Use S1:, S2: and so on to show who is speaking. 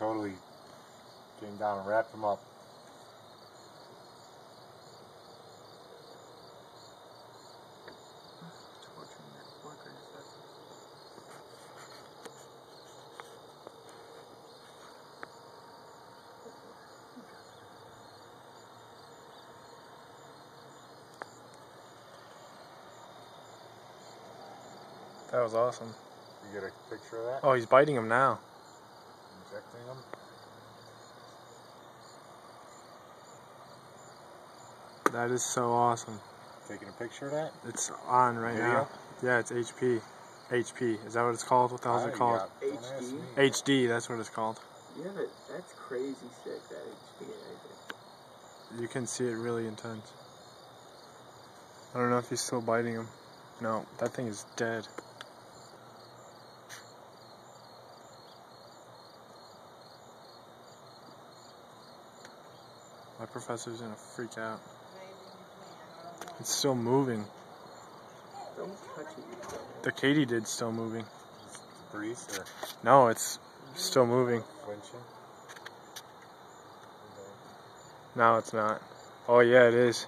S1: totally came down and wrapped him up.
S2: That was awesome.
S1: You get a picture of that?
S2: Oh, he's biting him now.
S1: Injecting him?
S2: That is so awesome.
S1: Taking a picture of that?
S2: It's on right
S1: Video?
S2: now. Yeah, it's HP. HP. Is that what it's called? What the hell is it called?
S3: HD?
S2: HD, that's what it's called.
S3: Yeah, but that's crazy sick, that HD right there.
S2: You can see it really intense. I don't know if he's still biting him. No, that thing is dead. My professor's gonna freak out. It's still moving.
S3: Don't touch it.
S2: The katydid's still moving.
S1: Breeze or
S2: No, it's still moving.
S1: flinching?
S2: No, it's not. Oh yeah, it is.